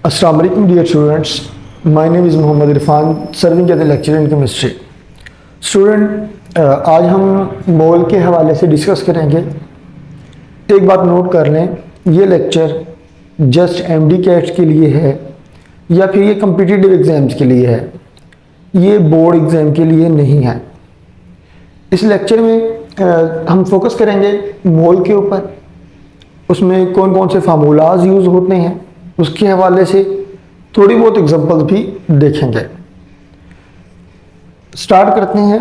Assalamu alaikum dear students. My name is Mohammad Irfan, serving as a lecturer in chemistry. Student आज हम मोल के हवाले से discuss करेंगे। एक बात नोट कर लें, ये लेक्चर जस्ट एमडी कैट्स के लिए है या फिर ये कम्पिटिटिव एग्ज़ाम्स के लिए है, ये बोर्ड एग्ज़ाम के लिए नहीं है। इस लेक्चर में हम फोकस करेंगे मोल के ऊपर, उसमें कौन कौन से फार्मूलाज यूज़ होते हैं उसके हवाले से थोड़ी बहुत एग्जांपल्स भी देखेंगे। स्टार्ट करते हैं।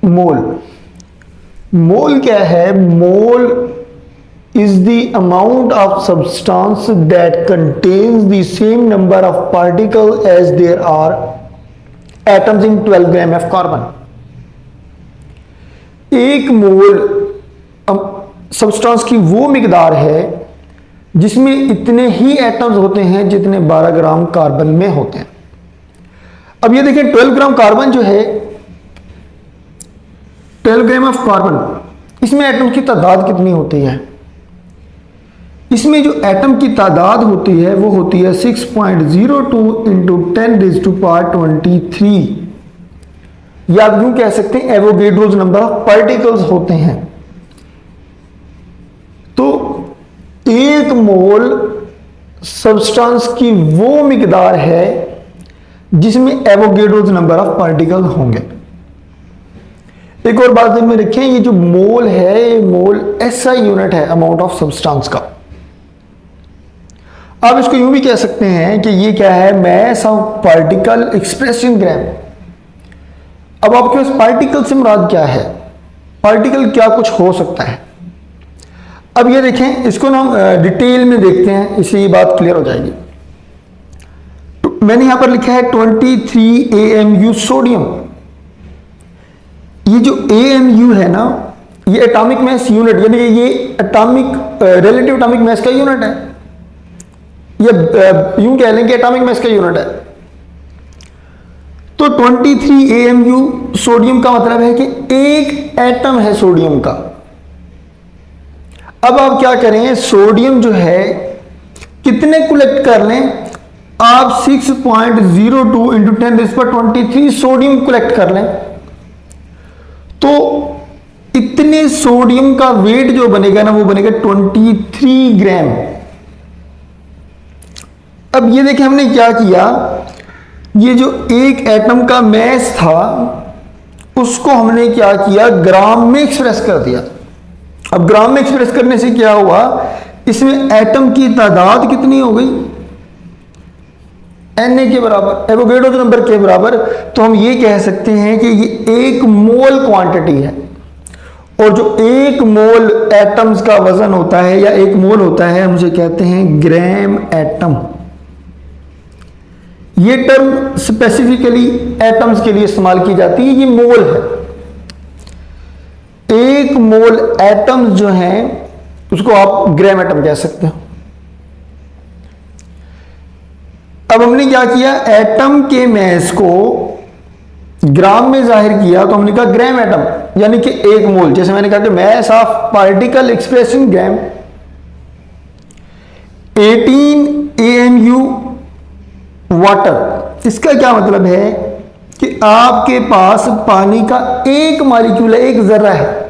मोल मोल क्या है? Mole is the amount of substance that contains the same number of particle as there are atoms in 12 gram of carbon. एक मोल सब्सटेंस की वो मिकदार है जिसमें इतने ही एटम्स होते हैं जितने 12 ग्राम कार्बन में होते हैं। अब ये देखें 12 ग्राम कार्बन जो है, 12 ग्राम ऑफ कार्बन, इसमें एटम की तादाद कितनी होती है? इसमें जो एटम की तादाद होती है वो होती है 6.02 इंटू 10⁻23, या आप यूं कह सकते हैं एवोगेड्रोस नंबर ऑफ पार्टिकल्स होते हैं। तो एक मोल सब्सटेंस की वो मिकदार है जिसमें एवोगेड्रोस नंबर ऑफ पार्टिकल होंगे। एक और बात में रखें, ये जो मोल है, ये मोल ऐसा यूनिट है अमाउंट ऑफ सब्सटेंस का। आप इसको यूं भी कह सकते हैं कि ये क्या है? Mass of particle express in gram. अब आपके पास पार्टिकल से मुराद क्या है? पार्टिकल क्या कुछ हो सकता है? अब ये देखें, इसको ना हम डिटेल में देखते हैं, इससे ये बात क्लियर हो जाएगी। तो मैंने यहां पर लिखा है 23 AMU सोडियम। ये जो AMU है ना, ये एटॉमिक मास यूनिट, यानी ये एटॉमिक रिलेटिव एटॉमिक मास का यूनिट है, या यूं कह लें कि एटॉमिक मास का यूनिट है। तो 23 AMU सोडियम का मतलब है कि एक एटम है सोडियम का। अब आप क्या करें, सोडियम जो है कितने कलेक्ट कर लें? आप 6.02 इंटू 10⁻23 सोडियम कलेक्ट कर लें, तो इतने सोडियम का वेट जो बनेगा ना, वो बनेगा 23 ग्राम। अब ये देखिए हमने क्या किया, ये जो एक एटम का मास था उसको हमने क्या किया, ग्राम में एक्सप्रेस कर दिया। अब ग्राम में एक्सप्रेस करने से क्या हुआ, इसमें एटम की तादाद कितनी हो गई? Na के बराबर, एवोगेड्रोस नंबर के बराबर। तो हम ये कह सकते हैं कि ये एक मोल क्वांटिटी है, और जो एक मोल एटम्स का वजन होता है या एक मोल होता है, हम उसे कहते हैं ग्राम एटम। ये टर्म स्पेसिफिकली एटम्स के लिए इस्तेमाल की जाती है, ये मोल है। एक मोल एटम्स जो हैं उसको आप ग्राम एटम कह सकते हो। अब हमने क्या किया, एटम के मास को ग्राम में जाहिर किया, तो हमने कहा ग्राम एटम, यानी कि एक मोल। जैसे मैंने कहा कि मास of particle express in gram. 18 AMU water, इसका क्या मतलब है कि आपके पास पानी का एक मॉलिक्यूल है, एक जर्रा है,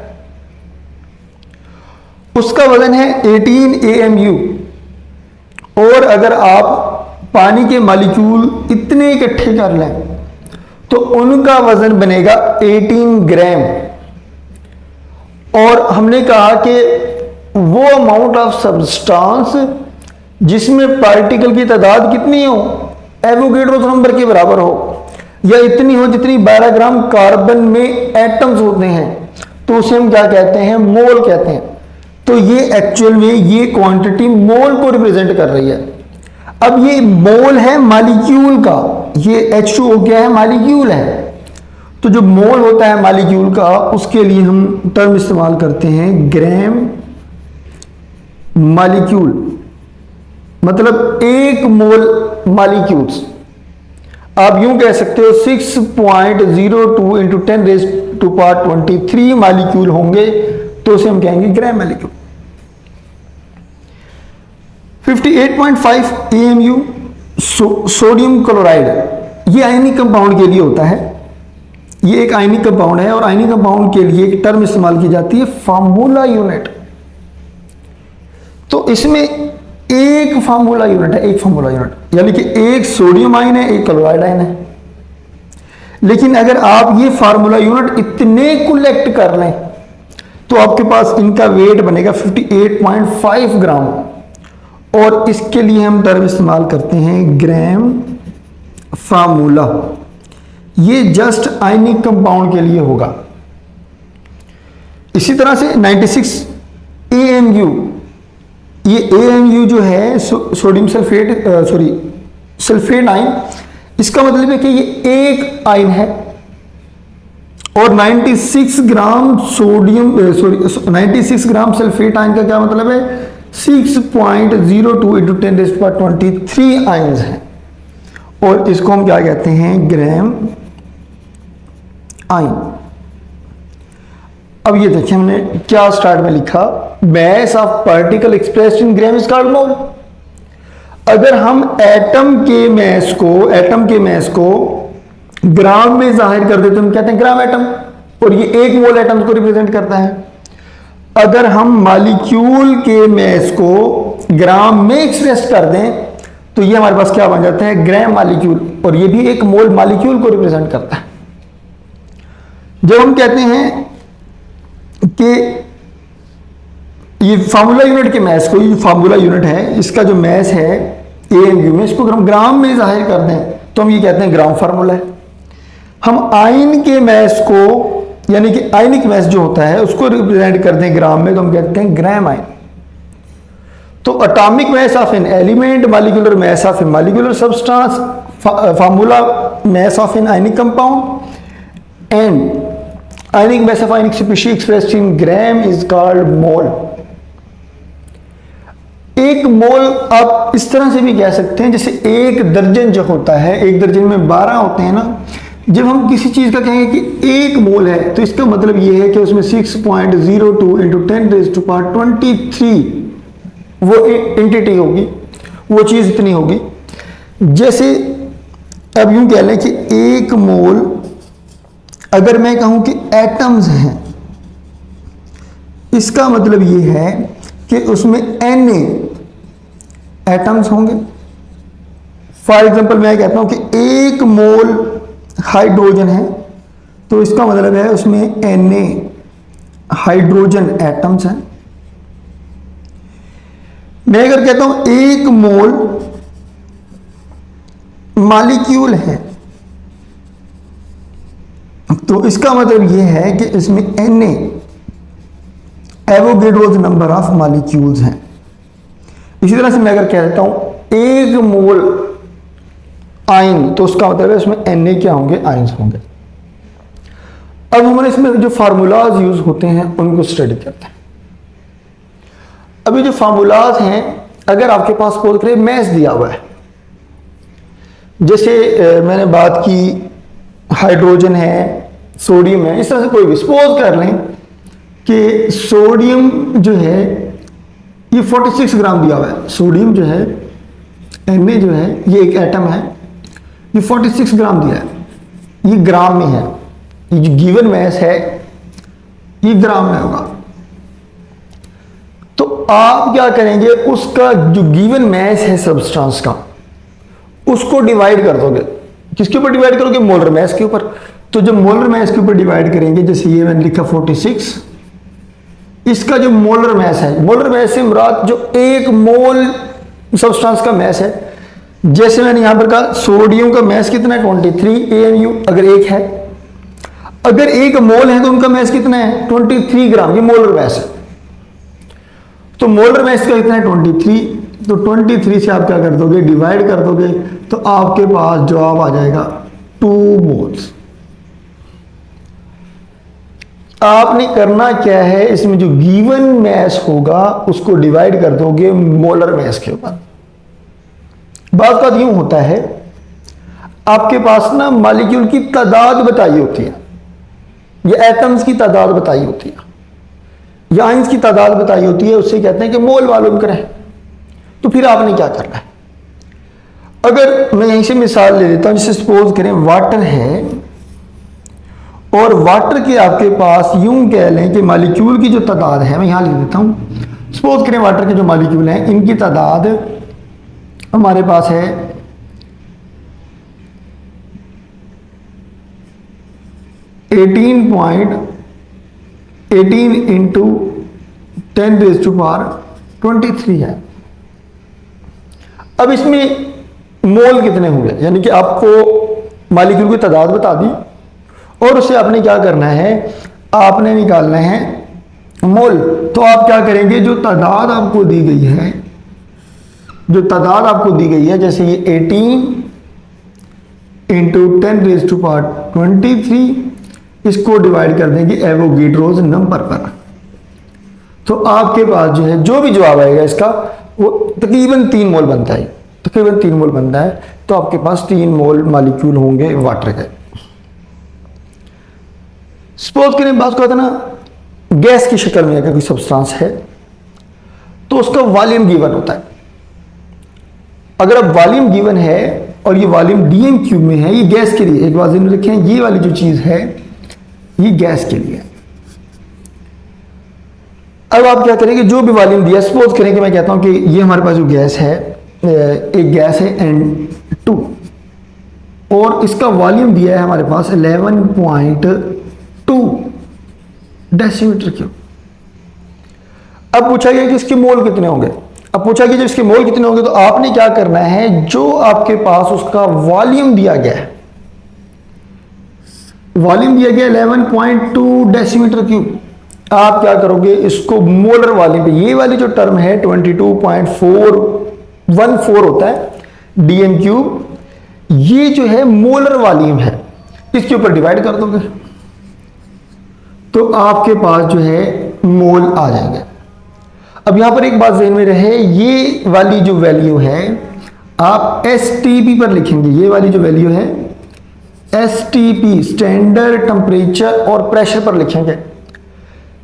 उसका वजन है 18 AMU। और अगर आप पानी के मॉलिक्यूल इतने इकट्ठे कर लें तो उनका वजन बनेगा 18 ग्राम। और हमने कहा कि वो अमाउंट ऑफ सब्सटेंस जिसमें पार्टिकल की तादाद कितनी हो, एवोगेड्रोस नंबर के बराबर हो, या इतनी हो जितनी 12 ग्राम कार्बन में एटम्स होते हैं, तो उसे हम क्या कहते हैं? मोल कहते हैं। तो ये एक्चुअल में ये क्वांटिटी मोल को रिप्रेजेंट कर रही है। अब ये मोल है मॉलिक्यूल का, ये H2O क्या है? मॉलिक्यूल है। तो जो मोल होता है मॉलिक्यूल का, उसके लिए हम टर्म इस्तेमाल करते हैं ग्राम मॉलिक्यूल, मतलब एक मोल मॉलिक्यूल्स। आप यूं कह सकते हो 6.02 इंटू 10⁻23 मॉलिक्यूल होंगे, तो उसे हम कहेंगे gram molecule. 58.5 AMU sodium chloride, ये आयनिक कंपाउंड के लिए होता है। ये एक आयनिक कंपाउंड है और आयनिक कंपाउंड के लिए एक टर्म इस्तेमाल की जाती है फार्मूला यूनिट। तो इसमें एक फार्मूला यूनिट है, एक फार्मूला यूनिट, यानी कि एक सोडियम आयन है, एक क्लोराइड आयन है। लेकिन अगर आप ये फार्मूला यूनिट इतने कलेक्ट कर लें तो आपके पास इनका वेट बनेगा 58.5 ग्राम, और इसके लिए हम टर्म इस्तेमाल करते हैं ग्राम फार्मूला। ये जस्ट आयनिक कंपाउंड के लिए होगा। इसी तरह से 96 AMU, ये AMU जो है सोडियम सल्फेट सल्फेट आयन, इसका मतलब है कि ये एक आयन है। और 96 ग्राम सोडियम 96 ग्राम सल्फेट आयन का क्या मतलब है, 6.02 इंटू 10⁻23 आयन्स हैं, और इसको हम क्या कहते हैं, ग्राम आयन। अब ये देखिए हमने क्या स्टार्ट में लिखा, mass of particle expressed in gram is called mole. अगर हम एटम के मास को ग्राम में जाहिर कर देते हैं, हम कहते हैं ग्राम एटम, और ये एक मोल एटम को रिप्रेजेंट करता है। अगर हम मॉलिक्यूल के मास को ग्राम में एक्सप्रेस कर दें तो ये हमारे पास क्या बन जाता है, ग्राम मॉलिक्यूल, और ये भी एक मोल मॉलिक्यूल को रिप्रेजेंट करता है। जब हम कहते हैं कि ये फार्मूला यूनिट के मास को, ये फार्मूला यूनिट है, इसका जो मास है AMU में, इसको अगर हम ग्राम में जाहिर कर दें तो हम ये कहते हैं ग्राम फार्मूला है। हम आयन के मास को, यानी कि आयनिक मास जो होता है उसको रिप्रेजेंट करते हैं ग्राम में, तो हम कहते हैं ग्राम आयन। तो atomic mass of an element, molecular mass of a molecular substance, formula mass of an ionic compound and ionic mass of ionic species expressed in gram is called mole. एक mole आप इस तरह से भी कह सकते हैं जैसे एक दर्जन जो होता है, एक दर्जन में 12 होते हैं ना। जब हम किसी चीज का कहेंगे कि एक मोल है तो इसका मतलब यह है कि उसमें 6.02 इंटू 10⁻23 वो एंटिटी होगी, वो चीज इतनी होगी। जैसे अब यूं कह लें कि एक मोल, अगर मैं कहूं कि एटम्स हैं, इसका मतलब ये है कि उसमें Na एटम्स होंगे। फॉर एग्जांपल मैं कहता हूं कि एक मोल हाइड्रोजन है, तो इसका मतलब है उसमें Na हाइड्रोजन एटम्स हैं। मैं अगर कहता हूं एक मोल मॉलिक्यूल है, तो इसका मतलब यह है कि इसमें Na Avogadro's number of molecules हैं। इसी तरह से मैं अगर कह देता हूं एक मोल आयन, तो उसका मतलब है उसमें Na क्या होंगे, आयन्स होंगे। अब हमारे इसमें जो फार्मूलाज यूज होते हैं उनको स्टडी करते हैं। अभी जो फार्मूलाज हैं, अगर आपके पास सपोज करें मैस दिया हुआ है, जैसे मैंने बात की हाइड्रोजन है, सोडियम है, इस तरह से कोई भी सपोज कर लें कि सोडियम जो है ये 46 ग्राम दिया हुआ है। सोडियम जो है, Na जो है, ये एक एटम है, ये 46 ग्राम दिया है, ये ग्राम में है। ये जो गिवन मैस है ये ग्राम में होगा। तो आप क्या करेंगे, उसका जो गिवन मैस है सब्सटेंस का, उसको डिवाइड कर दोगे। किसके ऊपर डिवाइड करोगे, मोलर मैस के ऊपर। तो जब मोलर मैस के ऊपर डिवाइड करेंगे, जैसे ये मैंने लिखा 46, इसका जो मोलर मैस है, मोलर मैस से मुराद जो एक मोल सब्सटेंस का मैस है। जैसे मैंने यहां पर कहा सोडियम का मैस कितना है, 23 AMU, अगर एक है। अगर एक मोल है तो उनका मैस कितना है, 23 ग्राम, ये मोलर मैस है। तो मोलर मैस का कितना है, 23। तो 23 से आप क्या कर दोगे, डिवाइड कर दोगे, तो आपके पास जवाब आ जाएगा 2 मोल्स। आपने करना क्या है, इसमें जो गिवन मैस होगा उसको डिवाइड कर दोगे मोलर मैस के ऊपर। बात बात यूं होता है, आपके पास ना मॉलिक्यूल की तादाद बताई होती है, या एटम्स की तादाद बताई होती है, या आयंस की तादाद बताई होती है, उससे कहते हैं कि मोल मालूम करें। तो फिर आपने क्या करना है, अगर मैं यहीं से मिसाल ले लेता हूं, जैसे सपोज करें वाटर है और वाटर के आपके पास यूं कह लें कि मालिक्यूल की जो तादाद है, मैं यहां लिख देता हूं, सपोज करें वाटर के जो मालिक्यूल हैं इनकी तादाद हमारे पास है 18 इंटू 10⁻23 है। अब इसमें मोल कितने होंगे, यानी कि आपको मालिक्यूल की तादाद बता दी और उससे आपने क्या करना है, आपने निकालना है मोल। तो आप क्या करेंगे, जो तादाद आपको दी गई है, जो तादाद आपको दी गई है, जैसे ये 18 इंटू 10⁻23, इसको डिवाइड कर देंगे एवोगैड्रोस नंबर पर। तो आपके पास जो है जो भी जवाब आएगा इसका वो तकरीबन 3 मोल बनता है, तकरीबन 3 मोल बनता है। तो आपके पास 3 मोल मालिक्यूल होंगे वाटर के। सपोज करें बात को ना गैस की शक्ल में अगर कोई सब्सटेंस है तो उसका वॉल्यूम गिवन होता है। अगर अब वॉल्यूम गिवन है और ये वॉल्यूम डीएम क्यूब में है, ये गैस के लिए, एक बात ध्यान रखें, ये वाली जो चीज है ये गैस के लिए। अब आप क्या करेंगे, जो भी वॉल्यूम दिया, सपोज करें कि मैं कहता हूं कि ये हमारे पास जो गैस है, एक गैस है N2 और इसका वॉल्यूम दिया है हमारे पास 11.2 डेसीमीटर क्यूब। अब पूछा गया कि इसके मोल कितने होंगे। अब पूछा गया जब इसके मोल कितने होंगे तो आपने क्या करना है, जो आपके पास उसका वॉल्यूम दिया गया है, वॉल्यूम दिया गया 11.2 डेसीमीटर क्यूब, आप क्या करोगे, इसको मोलर वॉल्यूम पे, ये वाली जो टर्म है 22.414 होता है डीएम क्यूब, ये जो है मोलर वॉल्यूम है, इसके ऊपर डिवाइड कर दोगे तो आपके पास जो है मोल आ जाएंगे। अब यहां पर एक बात ज़हन में रहे, ये वाली जो वैल्यू है आप एसटीपी पर लिखेंगे, ये वाली जो वैल्यू है एसटीपी स्टैंडर्ड टेम्परेचर और प्रेशर पर लिखेंगे।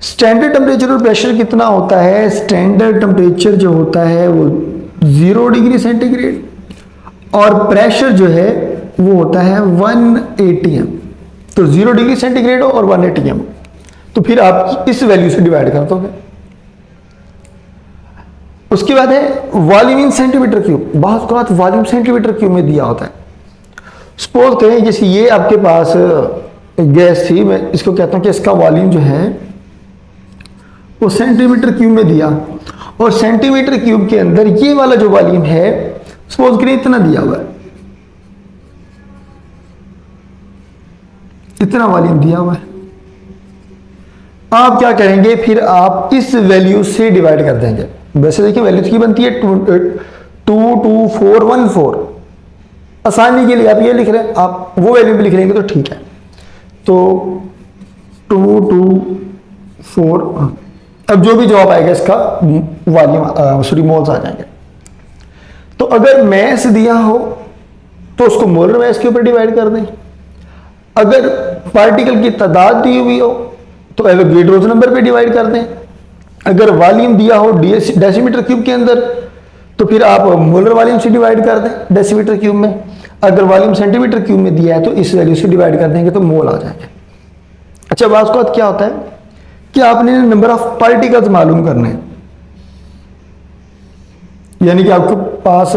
स्टैंडर्ड टेम्परेचर और प्रेशर कितना होता है, स्टैंडर्ड टेम्परेचर जो होता है वो 0 डिग्री सेंटीग्रेड और प्रेशर जो है वो होता है 1 atm। तो 0 डिग्री सेंटीग्रेड और 1 atm, तो फिर आप इस वैल्यू से डिवाइड कर दोगे। उसके बाद है वॉल्यूम इन सेंटीमीटर क्यूब, बहुत वॉल्यूम सेंटीमीटर क्यूब में दिया होता है। सपोज करें जैसे ये आपके पास गैस थी, मैं इसको कहता हूं कि इसका वॉल्यूम जो है वो सेंटीमीटर क्यूब में दिया और सेंटीमीटर क्यूब के अंदर ये वाला जो वॉल्यूम है सपोज करें इतना दिया हुआ है, इतना वॉल्यूम दिया हुआ है। आप क्या करेंगे, फिर आप इस वैल्यू से डिवाइड कर देंगे। वैसे देखिए वैल्यू की बनती है 22414, आसानी के लिए आप ये लिख रहे हैं, आप वो वैल्यू भी लिख लेंगे तो ठीक है। तो 224, अब जो भी जवाब आएगा इसका वॉल्यूम सॉरी मोल्स आ जाएंगे। तो अगर मैस दिया हो तो उसको मोलर मैस के ऊपर डिवाइड कर दें, अगर पार्टिकल की तादाद दी हुई हो तो एवोगैड्रोस नंबर पे डिवाइड कर दें, अगर वॉल्यूम दिया हो डेसीमीटर क्यूब के अंदर तो फिर आप मोलर वॉल्यूम से डिवाइड कर दें डेसीमीटर क्यूब में, अगर वॉल्यूम सेंटीमीटर क्यूब में दिया है तो इस वैल्यू से डिवाइड कर देंगे तो मोल आ जाएंगे। अच्छा बात उसके बाद क्या होता है कि आपने नंबर ऑफ पार्टिकल्स मालूम करने हैं, यानी कि आपके पास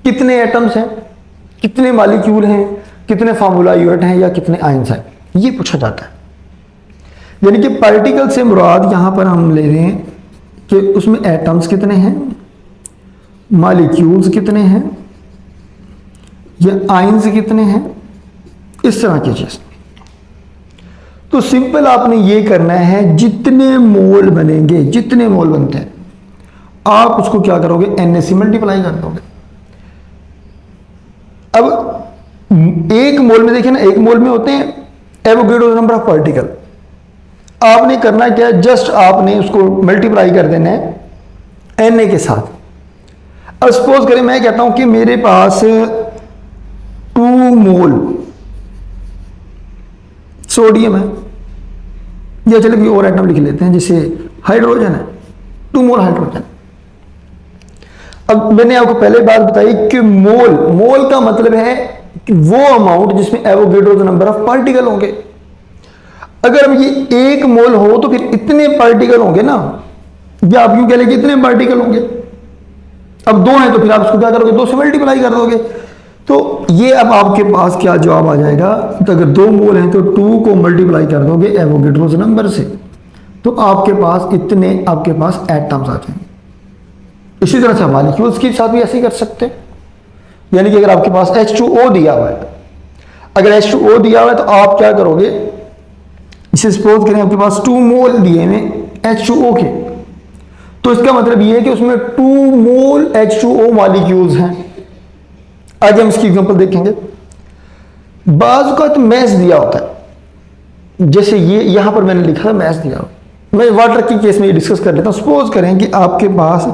कितने एटम्स हैं, कितने मॉलिक्यूल हैं, कितने फार्मूला यूनिट हैं या कितने आयंस हैं, ये पूछा जाता है। यानी कि पार्टिकल से मुराद यहां पर हम ले रहे हैं कि उसमें एटम्स कितने हैं, मॉलिक्यूल्स कितने हैं या आयंस कितने हैं, इस तरह की चीज। तो सिंपल आपने ये करना है, जितने मोल बनेंगे, जितने मोल बनते हैं आप उसको क्या करोगे, Na से मल्टीप्लाई कर दोगे। अब एक मोल में देखिए ना, एक मोल में होते हैं एवोगैड्रो नंबर ऑफ पार्टिकल, आपने करना क्या है, जस्ट आपने उसको मल्टीप्लाई कर देना है Na के साथ। अब सपोज करें मैं कहता हूं कि मेरे पास 2 मोल सोडियम है, या चलो कोई और आइटम लिख लेते हैं, जैसे हाइड्रोजन है, 2 मोल हाइड्रोजन। अब मैंने आपको पहले बात बताई कि मोल का मतलब है कि वो अमाउंट जिसमें एवोगैड्रोस नंबर ऑफ पार्टिकल होंगे। अगर हम ये 1 मोल हो तो फिर इतने पार्टिकल होंगे ना, या आप यूं कह लेंगे इतने पार्टिकल होंगे। अब 2 हैं तो फिर आप इसको क्या करोगे, 2 से मल्टीप्लाई कर दोगे। तो ये अब आपके पास क्या जवाब आ जाएगा, तो अगर 2 मोल हैं तो 2 को मल्टीप्लाई कर दोगे एवोगैड्रोस नंबर से, तो आपके पास इतने आपके पास एटम्स आ जाएंगे। इसी तरह से मॉलिक्यूल्स के साथ भी ऐसे ही कर सकते हैं। यानी कि अगर आपके पास H2O दिया हुआ है, अगर H2O दिया हुआ है तो आप क्या करोगे, इसे सपोज करें आपके पास 2 मोल दिए हैं H2O के, तो इसका मतलब ये है कि उसमें 2 मोल H2O मॉलिक्यूल्स हैं। आज हम इसकी एग्जांपल देखेंगे। बाज़ का तो मैस दिया होता है, जैसे ये यहां पर मैंने लिखा था मैस दिया हुआ। मैं वाटर की केस में ये डिस्कस कर लेता हूं। सपोज करें कि आपके पास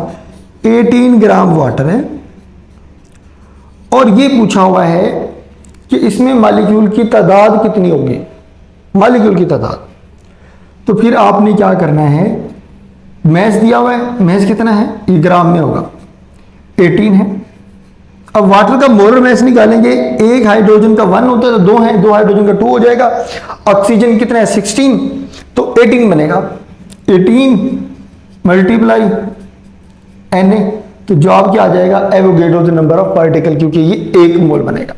18 ग्राम वाटर है और ये पूछा हुआ है कि इसमें मॉलिक्यूल की तादाद कितनी होगी, मॉलिक्यूल की तादाद। तो फिर आपने क्या करना है, मैस दिया हुआ है, मैस कितना है, ये ग्राम में होगा, 18 है। अब वाटर का मोलर मैस निकालेंगे, एक हाइड्रोजन का 1 होता है तो 2 है, 2 हाइड्रोजन का 2 हो जाएगा। ऑक्सीजन कितना है 16, तो 18 बनेगा। 18 मल्टीप्लाई Na, तो जवाब क्या आ जाएगा, एवोगैड्रोस नंबर ऑफ पार्टिकल, क्योंकि ये 1 मोल बनेगा।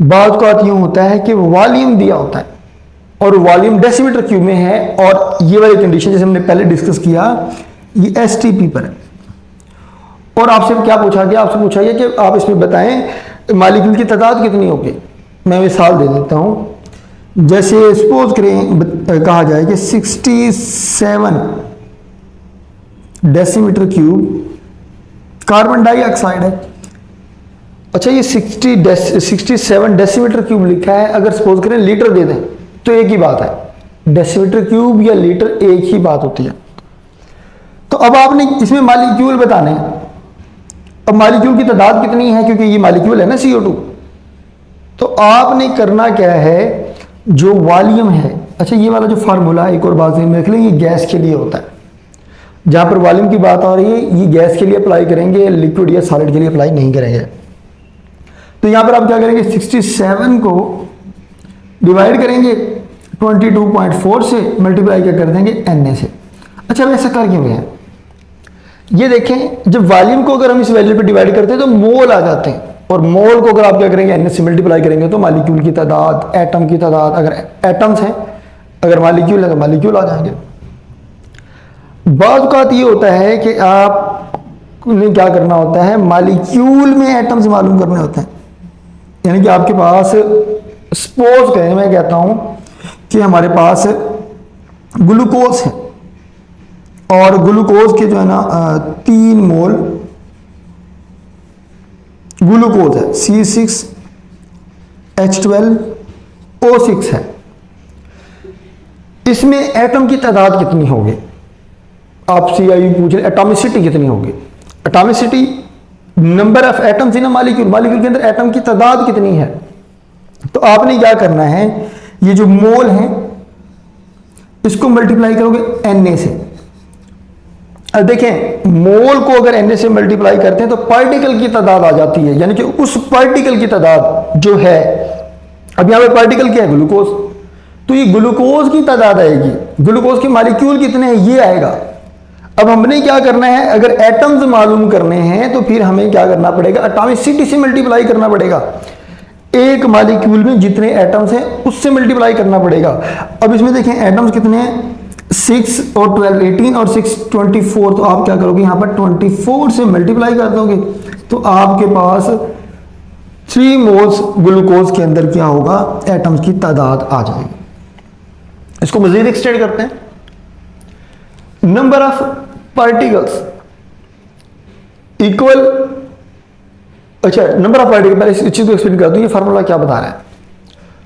बात का यूं होता है कि वॉल्यूम दिया होता है और वॉल्यूम डेसीमीटर क्यूब में है, और ये वाली कंडीशन जैसे हमने पहले डिस्कस किया ये STP पर है। और आपसे क्या पूछा गया, आपसे पूछा गया कि आप इसमें बताएं मॉलिक्यूल की तादाद कितनी होगी। मैं मिसाल दे देता हूं, जैसे सपोज करें कहा जाए कि 67 डेसीमीटर क्यूब कार्बन डाइऑक्साइड है। अच्छा, ये 67 डेसीमीटर क्यूब लिखा है, अगर सपोज करें लीटर दे दें तो एक ही बात है, डेसीमीटर क्यूब या लीटर एक ही बात होती है। तो अब आपने इसमें मॉलिक्यूल बताने हैं। अब मॉलिक्यूल की तादाद कितनी है, क्योंकि ये मॉलिक्यूल है ना CO2, तो आपने करना क्या है, जो वॉल्यूम है, अच्छा ये वाला जो फार्मूला एक और बात में देख लें, ये गैस के लिए होता है। जहां पर वॉल्यूम की बात आ रही है ये गैस के लिए अप्लाई करेंगे, लिक्विड या सॉलिड के लिए अप्लाई नहीं करेंगे। तो यहां पर आप क्या करेंगे, 67 को डिवाइड करेंगे 22.4 से, मल्टीप्लाई क्या कर देंगे Na से। अच्छा, अब ऐसा कर क्यों है, ये देखें, जब वॉल्यूम को अगर हम इस वैल्यू पे डिवाइड करते हैं तो मोल आ जाते हैं, और मोल को अगर आप क्या करेंगे Na से मल्टीप्लाई करेंगे तो मॉलिक्यूल की तादाद, एटम की तादाद, अगर एटम्स हैं, अगर मॉलिक्यूल है तो मॉलिक्यूल आ जाएंगे। बात का ये होता है कि आपने क्या करना होता है, मॉलिक्यूल में एटम्स मालूम करने होते हैं। यानी कि आपके पास सपोज करें, मैं कहता हूं कि हमारे पास ग्लूकोज है, और ग्लूकोज के जो है ना 3 मोल ग्लूकोज है, C6H12O6 है। इसमें एटम की तादाद कितनी होगी, आपसे यही पूछ रहे, एटॉमिसिटी कितनी होगी। Atomicity number of atoms in a molecule, molecule के अंदर एटम की तादाद कितनी है। तो आपने क्या करना है, ये जो मोल है इसको मल्टीप्लाई करोगे Na से। अब देखें, मोल को अगर Na से मल्टीप्लाई करते हैं तो पार्टिकल की तादाद आ जाती है, यानी कि उस पार्टिकल की तादाद जो है, अब यहां पे पार्टिकल क्या है, ग्लूकोज, तो ये ग्लूकोज की तादाद आएगी। ग्लूकोज के मॉलिक्यूल कितने हैं ये आएगा। अब हमने क्या करना है, अगर एटम्स मालूम करने हैं तो फिर हमें क्या करना पड़ेगा, एटॉमिसिटी से मल्टीप्लाई करना पड़ेगा। एक मॉलिक्यूल में जितने एटम्स हैं उससे मल्टीप्लाई करना पड़ेगा। अब इसमें देखें एटम्स कितने हैं, 6 और 12 18 और 6 24, तो आप क्या करोगे, यहां पर 24 से मल्टीप्लाई कर दोगे तो आपके पास 3 मोल्स ग्लूकोज के अंदर क्या होगा, एटम्स की तादाद आ जाएगी। इसको मजीद एक्सटेंड करते हैं, नंबर ऑफ पार्टिकल्स इक्वल, अच्छा नंबर ऑफ पार्टिकल, पहले इस चीज को एक्सप्लेन कर दूं, ये फार्मूला क्या बता रहा है।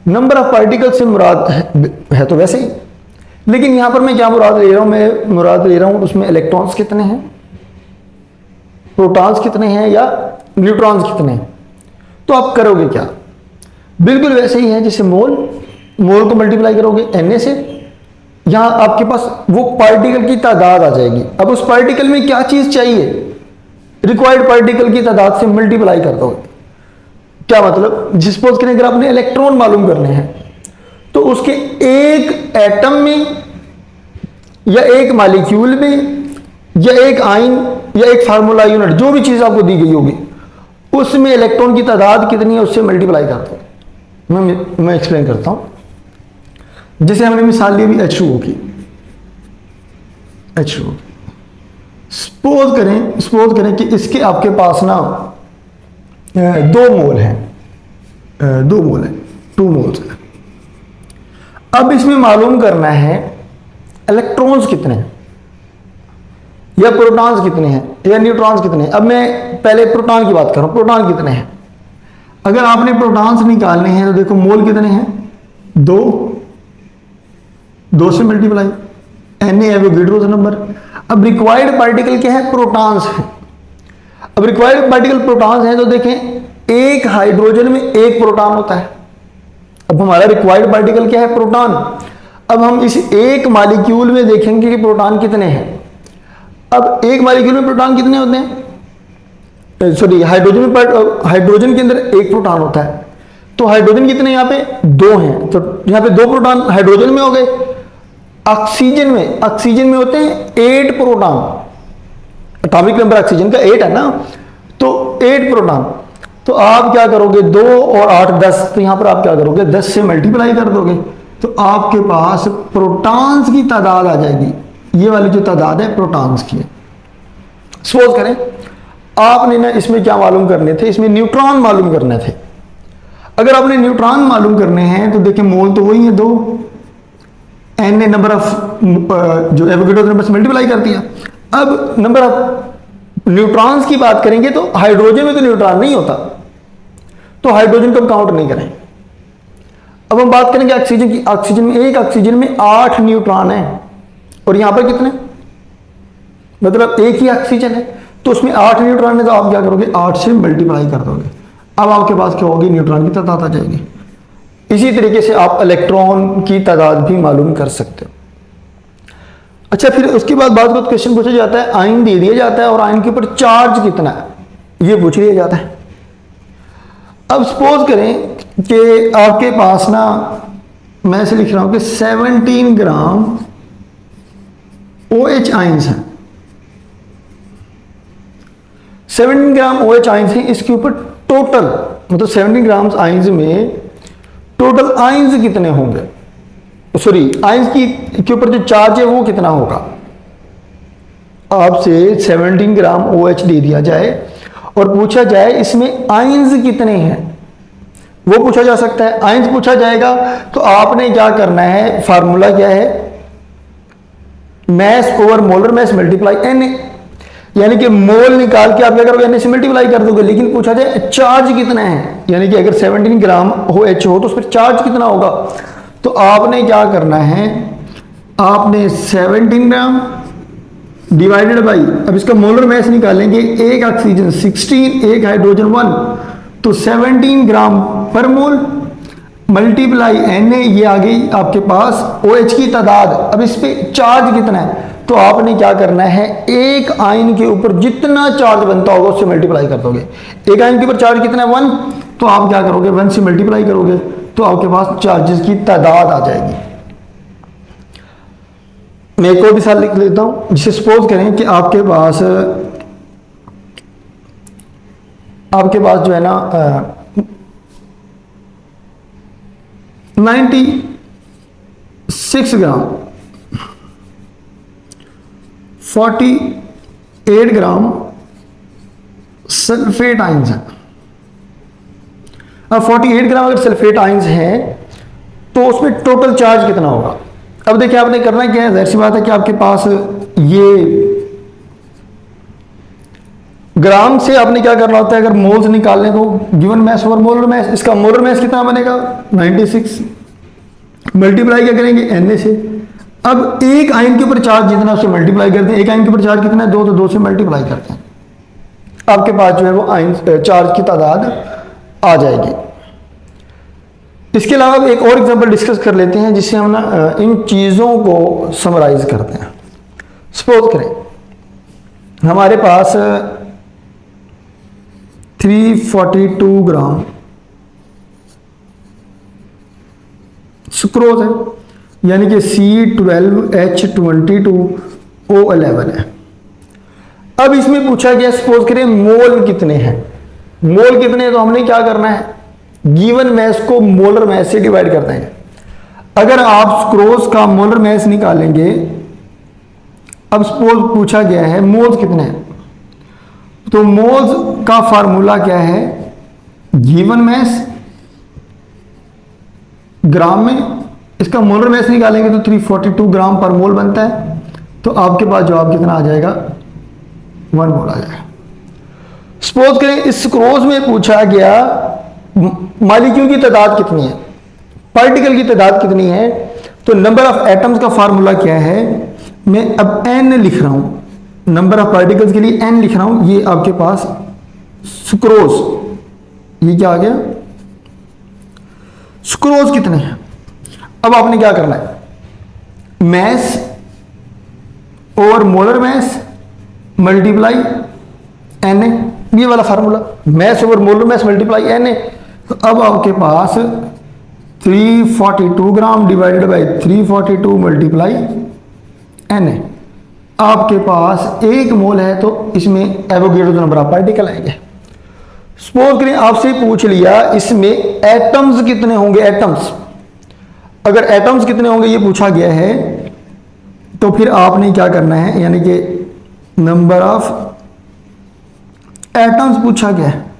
नंबर ऑफ पार्टिकल से मुराद है तो वैसे ही, लेकिन यहां पर मैं क्या मुराद ले रहा हूं, मैं मुराद ले रहा हूं उसमें इलेक्ट्रॉन्स कितने हैं, प्रोटॉन्स कितने हैं, या न्यूट्रॉन्स कितने हैं। तो आप करोगे क्या, बिल्कुल वैसे ही है जैसे मोल को मल्टीप्लाई करोगे Na से, यहां आपके पास वो पार्टिकल की तादाद आ जाएगी। अब उस पार्टिकल में क्या चीज चाहिए, रिक्वायर्ड पार्टिकल की तादाद से मल्टीप्लाई कर दोगे। क्या मतलब, सपोज करें अगर आपने इलेक्ट्रॉन मालूम करने हैं तो उसके एक एटम में या एक मॉलिक्यूल में या एक आयन या एक फार्मूला यूनिट, जो भी चीज आपको दी गई होगी उसमें इलेक्ट्रॉन की तादाद कितनी है उससे मल्टीप्लाई कर दो। मैं एक्सप्लेन करता हूं। जैसे हमने मिसाल ली अभी H2O की, H2O सपोज करें कि इसके आपके पास ना 2 मोल हैं, 2 मोल हैं, 2 मोल्स हैं। अब इसमें मालूम करना है इलेक्ट्रॉन्स कितने हैं या प्रोटॉन्स कितने हैं या न्यूट्रॉन्स कितने हैं। अब मैं पहले प्रोटॉन की बात कर रहा हूं, प्रोटॉन कितने हैं। अगर आपने प्रोटॉन्स निकालने हैं तो देखो मोल कितने हैं, 2 से मल्टीप्लाई, Na एवोगैड्रो नंबर। अब रिक्वायर्ड पार्टिकल क्या है, प्रोटॉन्स है। अब रिक्वायर्ड पार्टिकल प्रोटॉन्स है तो देखें एक हाइड्रोजन में एक प्रोटॉन होता है। अब हमारा रिक्वायर्ड पार्टिकल क्या है, प्रोटॉन। अब हम इस एक मॉलिक्यूल में देखेंगे कि प्रोटॉन कितने हैं। अब एक मॉलिक्यूल में प्रोटॉन कितने होते हैं, सॉरी हाइड्रोजन के अंदर एक प्रोटॉन होता है, तो हाइड्रोजन कितने यहाँ पे 2 हैं, तो यहाँ पे 2 प्रोटॉन हाइड्रोजन में हो गए। ऑक्सीजन में होते हैं 8 प्रोटॉन, एटॉमिक नंबर ऑक्सीजन का 8 है ना, तो 8 प्रोटॉन। तो आप क्या करोगे, 2 और 8 10, तो यहां पर आप क्या करोगे 10 से मल्टीप्लाई कर दोगे तो आपके पास प्रोटॉन्स की तादाद आ जाएगी। ये वाली जो तादाद है प्रोटॉन्स की है। सपोज करें आपने ना इसमें क्या मालूम करने थे, इसमें न्यूट्रॉन मालूम करने थे। अगर आपने न्यूट्रॉन मालूम करने हैं तो देखिए मोल तो वही है 2, n ने नंबर ऑफ जो एवोगैड्रो नंबर से मल्टीप्लाई कर दिया। अब नंबर ऑफ न्यूट्रॉन्स की बात करेंगे तो हाइड्रोजन में तो न्यूट्रॉन नहीं होता, तो हाइड्रोजन को हम काउंट नहीं करें। अब हम बात करेंगे ऑक्सीजन की। ऑक्सीजन में 8 न्यूट्रॉन है और यहां पर कितने, मतलब एक ही ऑक्सीजन है तो उसमें 8 न्यूट्रॉन है, तो आप क्या करोगे 8 से मल्टीप्लाई कर दोगे। अब आपके पास क्या होगी, न्यूट्रॉन की तादाद आ जाएगी। इसी तरीके से आप इलेक्ट्रॉन की तादाद भी मालूम कर सकते हो। अच्छा, फिर उसके बाद क्वेश्चन पूछा जाता है, आयन दे दिया जाता है और आयन के ऊपर चार्ज कितना है ये पूछ लिया जाता है। अब सपोज करें कि आपके पास ना, मैं ऐसे लिख रहा हूं कि 17 ग्राम OH आयंस हैं, 17 ग्राम OH आयंस हैं। इसके ऊपर टोटल मतलब 17 ग्राम आयंस में टोटल आयंस कितने होंगे, सॉरी आयंस के ऊपर जो चार्ज है वो कितना होगा। आपसे 17 ग्राम OH दे दिया जाए और पूछा जाए इसमें आयंस कितने हैं, वो पूछा जा सकता है। आयंस पूछा जाएगा तो आपने क्या करना है, फार्मूला क्या है, mass over molar mass multiply Na, यानी कि मोल निकाल के आप क्या करोगे Na से मल्टीप्लाई कर दोगे। लेकिन पूछा जाए चार्ज कितना है, यानी कि अगर 17 ग्राम OH हो तो उस पर चार्ज कितना होगा, तो आपने क्या करना है, आपने 17 ग्राम डिवाइडेड बाई, अब इसका मोलर मैस निकालेंगे, एक ऑक्सीजन 16, एक हाइड्रोजन 1, तो 17 ग्राम पर मोल मल्टीप्लाई Na, ये आ गई आपके पास OH की तादाद। अब इस पे चार्ज कितना है, तो आपने क्या करना है, एक आयन के ऊपर जितना चार्ज बनता होगा उससे मल्टीप्लाई कर दोगे। एक आयन के ऊपर चार्ज कितना है 1, तो आप क्या करोगे 1 से मल्टीप्लाई करोगे तो आपके पास चार्जेस की तादाद आ जाएगी। मैं एक और मिसाल लिख लेता हूं, जिसे सपोज करें कि आपके पास जो है ना 96 ग्राम 48 ग्राम सल्फेट आयंस हैं। अब 48 ग्राम अगर सल्फेट आयंस हैं तो उसमें टोटल चार्ज कितना होगा। अब देखिए आपने करना क्या है, जाहिर सी बात है कि आपके पास ये ग्राम से आपने क्या करना होता है, अगर मोल्स निकालने तो given mass over molar mass, इसका मोलर मैस कितना बनेगा 96, मल्टीप्लाई क्या करेंगे Na से। अब एक आयन के ऊपर चार्ज जितना उससे मल्टीप्लाई करते हैं, एक आयन के ऊपर चार्ज कितना है 2, तो 2 से मल्टीप्लाई करते हैं, आपके पास जो है वो आयन चार्ज की तादाद आ जाएगी। इसके अलावा एक और एग्जांपल डिस्कस कर लेते हैं जिससे हम ना इन चीज़ों को समराइज करते हैं। सपोज करें हमारे पास 342 ग्राम सुक्रोज है, यानी कि C12H22O11 है। अब इसमें पूछा गया, सपोज करें मोल कितने हैं। मोल कितने हैं तो हमने क्या करना है, गिवन मैस को मोलर मैस से डिवाइड कर देंगे। अगर आप सुक्रोज का मोलर मैस निकालेंगे, अब सपोज पूछा गया है मोल्स कितने हैं, तो मोल्स का फार्मूला क्या है, गिवन मैस ग्राम में, इसका मोलर मैस निकालेंगे तो 342 ग्राम पर मोल बनता है। तो आपके पास जवाब कितना आ जाएगा, 1 मोल आ जाएगा। सपोज करें इस सुक्रोज में पूछा गया मॉलिक्यूल की तादाद कितनी है, पार्टिकल की तादाद कितनी है, तो नंबर ऑफ एटम्स का फार्मूला क्या है, मैं अब n लिख रहा हूं, नंबर ऑफ पार्टिकल्स के लिए n लिख रहा हूं। ये आपके पास सुक्रोज, ये क्या आ गया, सुक्रोज कितने हैं। अब आपने क्या करना है, मैस और मोलर मैस मल्टीप्लाई Na, ये वाला फार्मूला, मैस और मोलर मैस मल्टीप्लाई Na। तो अब आपके पास 342 gram divided by 342 multiply Na, आपके पास 1 मोल है, तो इसमें एवोगैड्रो नंबर ऑफ पार्टिकल आएंगे। सपोज करें आपसे पूछ लिया इसमें एटम्स कितने होंगे, एटम्स, अगर एटम्स कितने होंगे ये पूछा गया है, तो फिर आपने क्या करना है, यानी कि नंबर ऑफ एटम्स पूछा गया है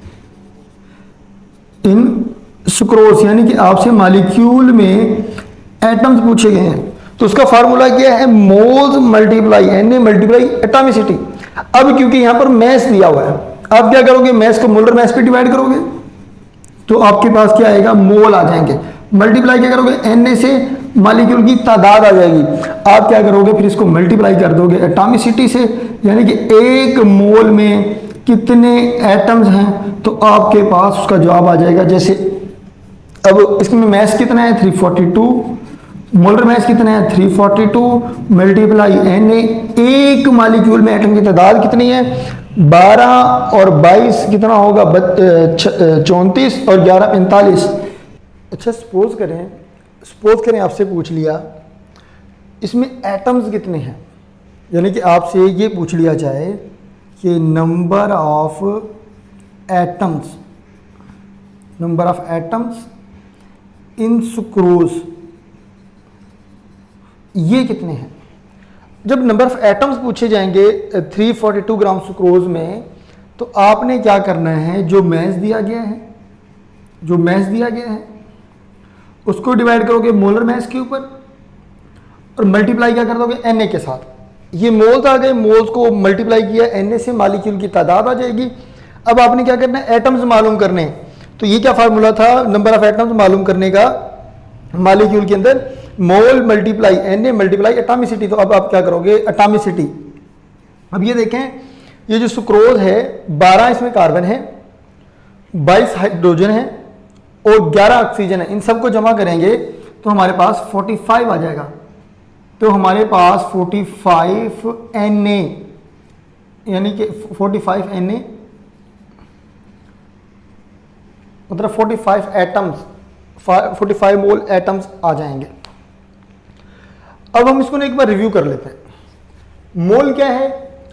इन सुक्रोज, यानी कि आपसे मॉलिक्यूल में एटम्स पूछे गए हैं, तो उसका फार्मूला क्या है, moles multiply Na multiply atomicity. अब क्योंकि यहां पर मैस दिया हुआ है, आप क्या करोगे, मैस को मोलर मैस पे डिवाइड करोगे, तो आपके पास क्या आएगा, मोल आ जाएंगे। मल्टीप्लाई क्या करोगे, Na से मॉलिक्यूल की तादाद आ जाएगी। आप क्या करोगे, फिर इसको मल्टीप्लाई कर दोगे एटॉमिसिटी से, यानी कि 1 मोल में कितने एटम्स हैं, तो आपके पास उसका जवाब आ जाएगा। जैसे अब इसमें मैस कितना है, 342, मोलर मैस कितना है, 342 मल्टीप्लाई Na, 1 मॉलिक्यूल में एटम की तादाद कितनी है, 12 और 22 कितना होगा, 34 और 11 45। अच्छा सपोज करें आपसे पूछ लिया इसमें एटम्स कितने हैं, यानी कि आपसे ये पूछ लिया जाए कि number of atoms in sucrose ये कितने हैं। जब नंबर ऑफ एटम्स पूछे जाएंगे 342 ग्राम सुक्रोज में, तो आपने क्या करना है, जो मैस दिया गया है उसको डिवाइड करोगे मोलर मैस के ऊपर और मल्टीप्लाई क्या कर दोगे Na के साथ। ये मोल्स आ गए, मोल्स को मल्टीप्लाई किया Na से, मॉलिक्यूल की तादाद आ जाएगी। अब आपने क्या करना है, एटम्स मालूम करने, तो ये क्या फार्मूला था, नंबर ऑफ एटम्स मालूम करने का मॉलिक्यूल के अंदर, मोल मल्टीप्लाई Na मल्टीप्लाई एटॉमिसिटी। तो अब आप क्या करोगे, एटॉमिसिटी। अब ये देखें, ये जो सुक्रोज है 12 इसमें कार्बन है, 22 हाइड्रोजन है और 11 ऑक्सीजन है, इन सबको जमा करेंगे तो हमारे पास 45 आ जाएगा। तो हमारे पास 45 Na, यानी कि 45 Na मतलब 45 एटम्स, 45 मोल एटम्स आ जाएंगे। अब हम इसको एक बार रिव्यू कर लेते हैं। मोल क्या है,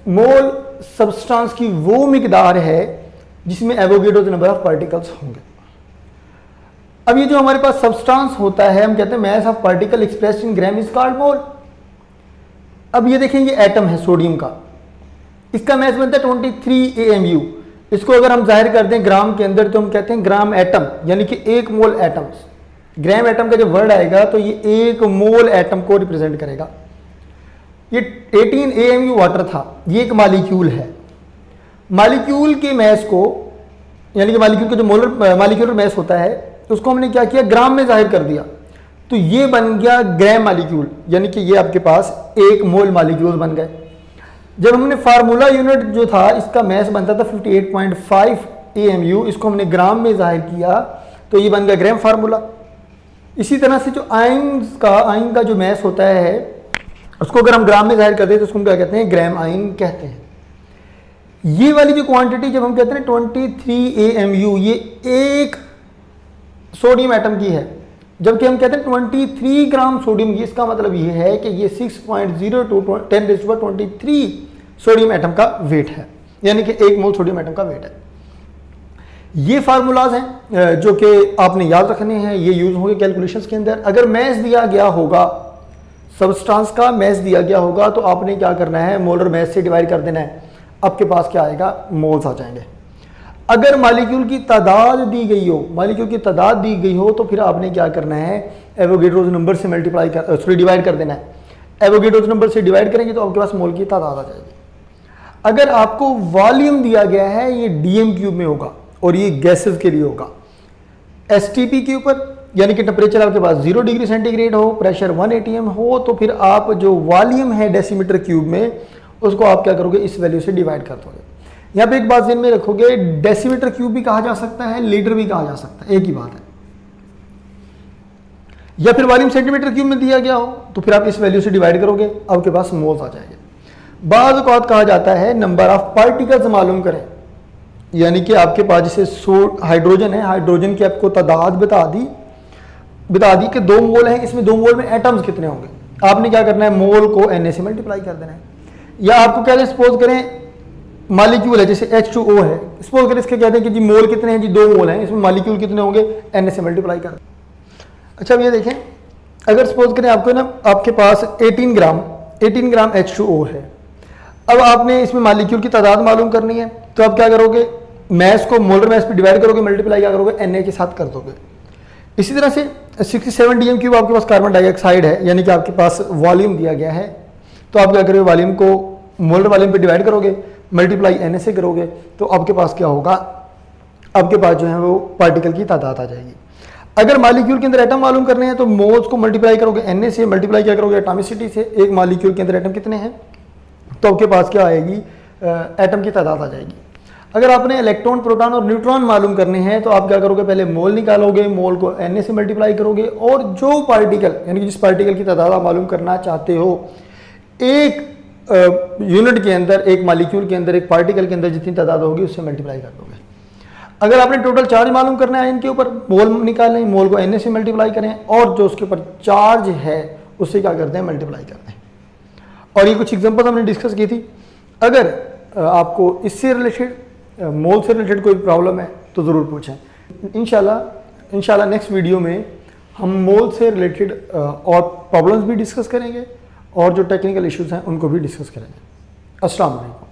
मोल सब्सटेंस की वो मिकदार है जिसमें एवोगैड्रो नंबर ऑफ पार्टिकल्स होंगे। अब ये जो हमारे पास सब्सटेंस होता है, हम कहते हैं mass of particle expressed in gram is called mole. अब ये देखें, ये एटम है सोडियम का, इसका मैस बनता है 23 AMU। इसको अगर हम जाहिर कर दें ग्राम के अंदर तो हम कहते हैं ग्राम एटम, यानी कि 1 मोल एटम्स। ग्राम एटम का जब वर्ड आएगा तो ये 1 मोल एटम को रिप्रेजेंट करेगा। ये 18 AMU वाटर था, ये एक मॉलिक्यूल है। मॉलिक्यूल के मैस को, यानी कि मॉलिक्यूल का जो मॉलिक्यूलर मैस होता है, तो उसको हमने क्या किया, ग्राम में जाहिर कर दिया, तो ये बन गया ग्राम मॉलिक्यूल, यानी कि ये आपके पास 1 मोल मॉलिक्यूल बन गए। जब हमने फार्मूला यूनिट जो था, इसका मैस बनता था 58.5 AMU, इसको हमने ग्राम में जाहिर किया तो ये बन गया ग्राम फार्मूला। इसी तरह से जो आयन का जो मैस होता है, उसको अगर हम ग्राम में जाहिर करते हैं तो उसको हम क्या कहते हैं, ग्राम आयन कहते हैं। ये वाली जो क्वांटिटी जब हम कहते हैं 23 AMU, ये एक सोडियम एटम की है, जबकि हम कहते हैं 23 ग्राम सोडियम की। इसका मतलब ये है कि ये 6.02 10⁻23 सोडियम एटम का वेट है, यानी कि 1 मोल सोडियम एटम का वेट है। ये फार्मूलाज हैं जो कि आपने याद रखने हैं, ये यूज होंगे कैलकुलेशंस के अंदर। अगर मैस दिया गया होगा, सब्सटेंस का मैस दिया गया होगा, तो आपने क्या करना है, मोलर मैस से डिवाइड कर देना है, आपके पास क्या आएगा, मोल्स आ जाएंगे। अगर मॉलिक्यूल की तादाद दी गई हो, मॉलिक्यूल की तादाद दी गई हो, तो फिर आपने क्या करना है, एवोगैड्रोस नंबर से डिवाइड कर देना है। एवोगैड्रोस नंबर से डिवाइड करेंगे तो आपके पास मोल की तादाद आ जाएगी। अगर आपको वॉल्यूम दिया गया है, ये डीएम क्यूब में होगा और ये गैसेस के लिए होगा। एसटीपी के ऊपर, यानी कि टेम्परेचर आपके पास 0 डिग्री सेंटीग्रेड हो, प्रेशर 1 atm हो, तो फिर आप जो वॉल्यूम है डेसीमीटर क्यूब में, उसको आप क्या करोगे, इस वैल्यू से डिवाइड कर दोगे। यहाँ पे एक बात ध्यान में रखोगे, डेसीमीटर क्यूब भी कहा जा सकता है, लीटर भी कहा जा सकता है, एक ही बात है। या फिर वॉल्यूम सेंटीमीटर क्यूब में दिया गया हो, तो फिर आप इस वैल्यू से डिवाइड करोगे, आपके पास मोल्स आ जाएंगे। बाद औक़ात कहा जाता है नंबर ऑफ पार्टिकल्स मालूम करें, यानी कि आपके पास जैसे हाइड्रोजन है, हाइड्रोजन की आपको तादाद बता दी कि 2 मोल है, इसमें 2 मोल में एटम्स कितने होंगे। आपने क्या करना है, मोल को Na से मल्टीप्लाई कर देना है। या आपको कह दें, सपोज करें मॉलिक्यूल है, जैसे H2O है, सपोज करें इसके कहते हैं कि जी मोल कितने हैं, जी 2 मोल हैं, इसमें मॉलिक्यूल कितने होंगे, Na से मल्टीप्लाई कर। अच्छा अब ये देखें, अगर सपोज करें आपको ना, आपके पास 18 ग्राम H2O है। अब आपने इसमें मॉलिक्यूल की तादाद मालूम करनी है, तो आप क्या करोगे, मैस को मोलर मैस पे डिवाइड करोगे, मल्टीप्लाई क्या करोगे, Na के साथ कर दोगे। इसी तरह से 67 डीएम क्यूब आपके पास कार्बन डाइऑक्साइड है, यानी कि आपके पास वॉल्यूम दिया गया है, तो आप क्या करोगे, वॉल्यूम को मोलर वॉल्यूम पे डिवाइड करोगे, मल्टीप्लाई Na से करोगे, तो आपके पास क्या होगा, आपके पास जो है वो पार्टिकल की तादाद आ जाएगी। अगर मॉलिक्यूल के अंदर एटम मालूम करने हैं, तो मोल्स को मल्टीप्लाई करोगे Na से, मल्टीप्लाई क्या करोगे, एटॉमिसिटी से। एक मॉलिक्यूल के अंदर एटम कितने हैं, तो आपके पास क्या आएगी, एटम की तादाद आ जाएगी। अगर आपने इलेक्ट्रॉन, प्रोटॉन और न्यूट्रॉन मालूम करने हैं, तो आप क्या करोगे, पहले मोल निकालोगे, मोल को Na से मल्टीप्लाई करोगे, और जो पार्टिकल, यानी कि जिस पार्टिकल की तादाद आप मालूम करना चाहते हो, एक यूनिट के अंदर, एक मॉलिक्यूल के अंदर, एक पार्टिकल के अंदर जितनी तादाद होगी उससे मल्टीप्लाई कर दोगे। अगर आपने टोटल चार्ज मालूम करना है, इनके ऊपर मोल निकालें, मोल को Na से मल्टीप्लाई करें, और जो उसके ऊपर चार्ज है उससे क्या करते हैं, मल्टीप्लाई करते हैं। और ये कुछ एग्जांपल्स हमने डिस्कस की थी। अगर आपको इससे रिलेटेड, मोल से रिलेटेड कोई प्रॉब्लम है तो ज़रूर पूछें। इंशाल्लाह नेक्स्ट वीडियो में हम मोल से रिलेटेड और प्रॉब्लम्स भी डिस्कस करेंगे, और जो टेक्निकल इश्यूज़ हैं उनको भी डिस्कस करेंगे। अस्सलाम वालेकुम।